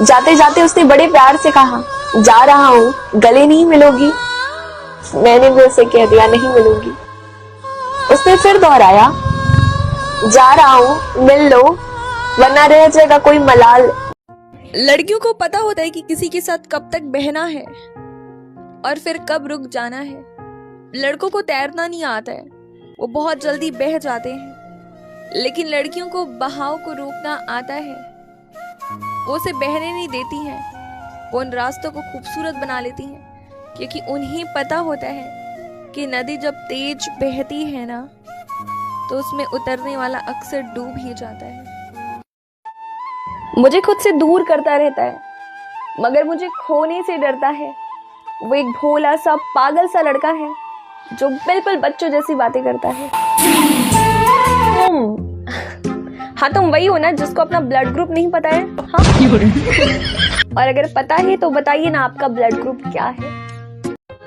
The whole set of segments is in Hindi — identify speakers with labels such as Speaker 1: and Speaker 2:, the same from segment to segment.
Speaker 1: जाते जाते उसने बड़े प्यार से कहा, जा रहा हूँ, गले नहीं मिलोगी? मैंने भी उसे कह दिया, नहीं मिलूंगी। उसने फिर दोहराया, जा रहा हूँ, मिल लो, वरना रह जाएगा कोई मलाल।
Speaker 2: लड़कियों को पता होता है कि किसी के साथ कब तक बहना है और फिर कब रुक जाना है। लड़कों को तैरना नहीं आता है, वो बहुत जल्दी बह जाते हैं, लेकिन लड़कियों को बहाव को रोकना आता है। वो उसे बहने नहीं देती हैं, वो उन रास्तों को खूबसूरत बना लेती हैं, क्योंकि उन्हें पता होता है कि नदी जब तेज बहती है ना, तो उसमें उतरने वाला अक्सर डूब ही जाता है। मुझे खुद से दूर करता रहता है, मगर मुझे खोने से डरता है। वो एक भोला सा पागल सा लड़का है जो बिल्कुल बच्चों जैसी बातें करता है। हाँ, तुम वही हो ना जिसको अपना ब्लड ग्रुप नहीं पता है? हाँ? और अगर पता है तो बताइए ना, आपका ब्लड ग्रुप क्या है?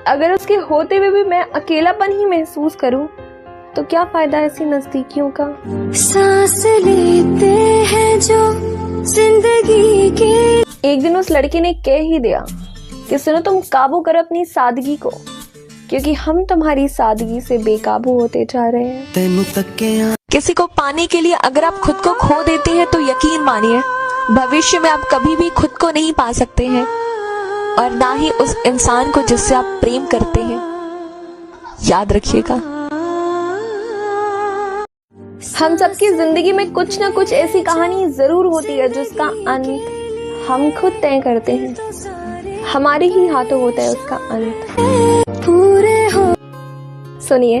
Speaker 2: अगर उसके होते हुए भी मैं अकेलापन ही महसूस करूं, तो क्या फायदा ऐसी नजदीकियों का?
Speaker 3: सांस लेते हैं जो जिंदगी के।
Speaker 2: एक दिन उस लड़के ने कह ही दिया कि सुनो, तुम काबू करो अपनी सादगी को, क्योंकि हम तुम्हारी सादगी से बेकाबू होते जा रहे हैं।
Speaker 1: किसी को पाने के लिए अगर आप खुद को खो देते हैं तो यकीन मानिए, भविष्य में आप कभी भी खुद को नहीं पा सकते हैं, और ना ही उस इंसान को जिससे आप प्रेम करते हैं। याद रखिएगा।
Speaker 2: हम सबकी जिंदगी में कुछ ना कुछ ऐसी कहानी जरूर होती है जिसका अंत हम खुद तय करते हैं। हमारे ही हाथों होता है उसका अंत।
Speaker 3: पूरे हो।
Speaker 2: सुनिए,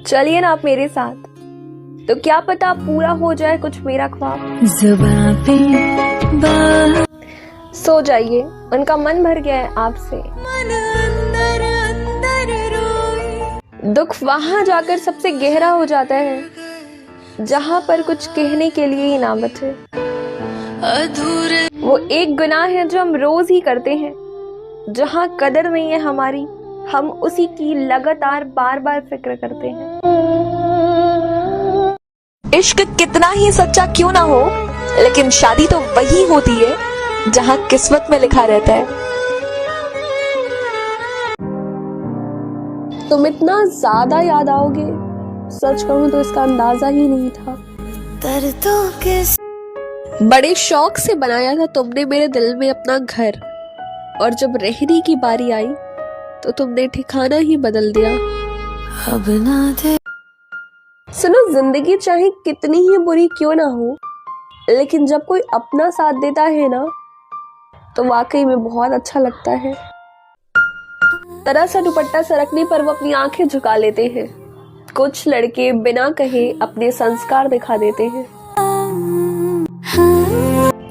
Speaker 2: चलिए ना आप मेरे साथ, तो क्या पता पूरा हो जाए कुछ मेरा ख्वाब।
Speaker 3: जुबां पे
Speaker 2: सो जाइए, उनका मन भर गया है आपसे।
Speaker 3: अंदर अंदर रोए।
Speaker 2: दुख वहां जाकर सबसे गहरा हो जाता है जहां पर कुछ कहने के लिए ही ना बचे।
Speaker 3: अधूरे
Speaker 2: वो एक गुनाह है जो हम रोज ही करते हैं, जहां कदर नहीं है हमारी, हम उसी की लगातार बार बार फिक्र करते हैं।
Speaker 1: इश्क कितना ही सच्चा क्यों ना हो, लेकिन शादी तो वही होती है जहां किस्मत में लिखा रहता है।
Speaker 2: तुम इतना ज्यादा याद आओगे, सच कहूं तो इसका अंदाजा ही नहीं था।
Speaker 3: दर्दों के
Speaker 2: बड़े शौक से बनाया था तुमने मेरे दिल में अपना घर, और जब रहने की बारी आई तो तुमने ठिकाना ही बदल दिया।
Speaker 3: अब ना दे।
Speaker 2: सुनो, जिंदगी चाहे कितनी ही बुरी क्यों ना हो, लेकिन जब कोई अपना साथ देता है ना, तो वाकई में बहुत अच्छा लगता है। तरह सा दुपट्टा सरकने पर वो अपनी आंखें झुका लेते हैं। कुछ लड़के बिना कहे अपने संस्कार दिखा देते हैं।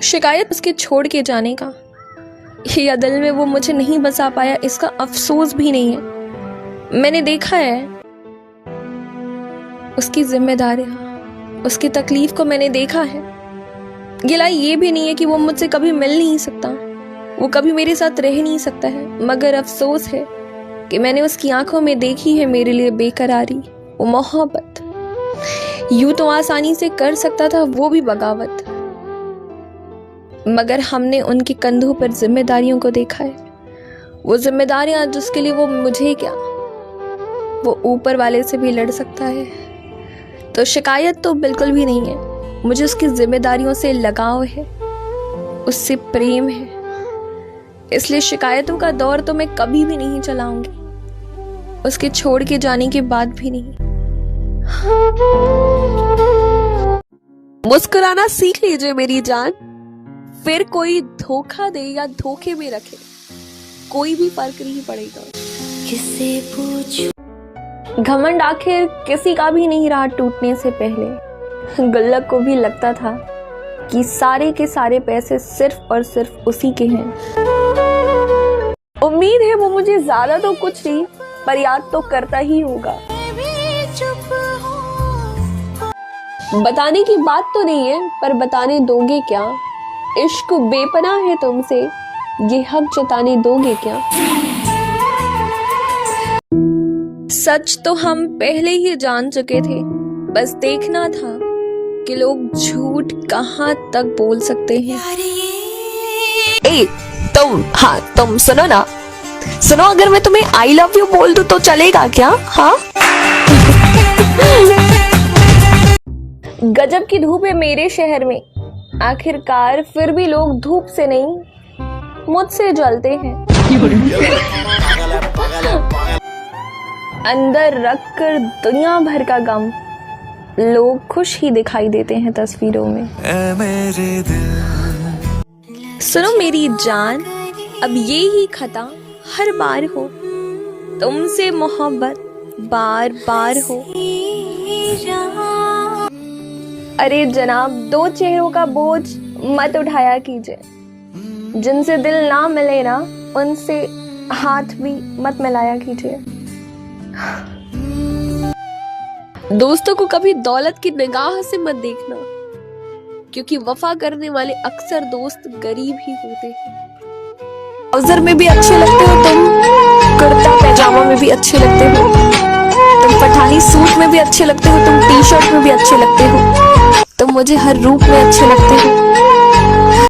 Speaker 2: शिकायत उसके छोड़ के जाने का, या दिल में वो मुझे नहीं बसा पाया, इसका अफसोस भी नहीं है। मैंने देखा है उसकी जिम्मेदारियां, उसकी तकलीफ को मैंने देखा है। गिला ये भी नहीं है कि वो मुझसे कभी मिल नहीं सकता, वो कभी मेरे साथ रह नहीं सकता है, मगर अफसोस है कि मैंने उसकी आंखों में देखी है मेरे लिए बेकरारी, वो मोहब्बत। यूं तो आसानी से कर सकता था वो भी बगावत, मगर हमने उनके कंधों पर जिम्मेदारियों को देखा है। वो जिम्मेदारियां जिसके लिए वो मुझे क्या, वो ऊपर वाले से भी लड़ सकता है। तो शिकायत तो बिल्कुल भी नहीं है, मुझे उसकी जिम्मेदारियों से लगाव है, उससे प्रेम है। इसलिए शिकायतों का दौर तो मैं कभी भी नहीं चलाऊंगी, उसके छोड़ के जाने के बाद भी नहीं। मुस्कुराना सीख लीजिए मेरी जान, फिर कोई धोखा दे या धोखे में रखे, कोई भी फर्क नहीं पड़ेगा।
Speaker 3: किसे पूछूं।
Speaker 2: घमंड आखिर किसी का भी नहीं रहा टूटने से पहले। गुल्लक को भी लगता था कि सारे के सारे पैसे सिर्फ और सिर्फ उसी के हैं। उम्मीद है वो मुझे ज्यादा तो कुछ नहीं, पर याद तो करता ही होगा। बताने की बात तो नहीं है, पर बताने दोगे क्या? इश्क बेपनाह है तुमसे, ये हक जताने दोगे क्या? सच तो हम पहले ही जान चुके थे, बस देखना था कि लोग झूठ कहाँ तक बोल सकते हैं।
Speaker 1: ए तुम सुनो ना, सुनो, अगर मैं तुम्हें आई लव यू बोल दूं तो चलेगा क्या? हाँ
Speaker 2: गजब की धूप है मेरे शहर में, आखिरकार फिर भी लोग धूप से नहीं मुझसे जलते हैं। अंदर रखकर दुनिया भर का गम लोग खुश ही दिखाई देते हैं तस्वीरों में। सुनो मेरी जान, अब ये ही खता हर बार हो, तुमसे मोहब्बत बार बार हो। अरे जनाब, दो चेहरों का बोझ मत उठाया कीजिए, जिनसे दिल ना मिले ना उनसे हाथ भी मत मिलाया कीजिए। दोस्तों को कभी दौलत की निगाह से मत देखना, क्योंकि वफा करने वाले अक्सर दोस्त गरीब ही होते हैं।
Speaker 1: ट्राउजर में भी अच्छे लगते हो तुम, कुर्ता पैजामा में भी अच्छे लगते हो तुम, पठानी सूट में भी अच्छे लगते हो तुम, टी शर्ट में भी अच्छे लगते हो तुम, मुझे हर रूप में अच्छे लगते हो।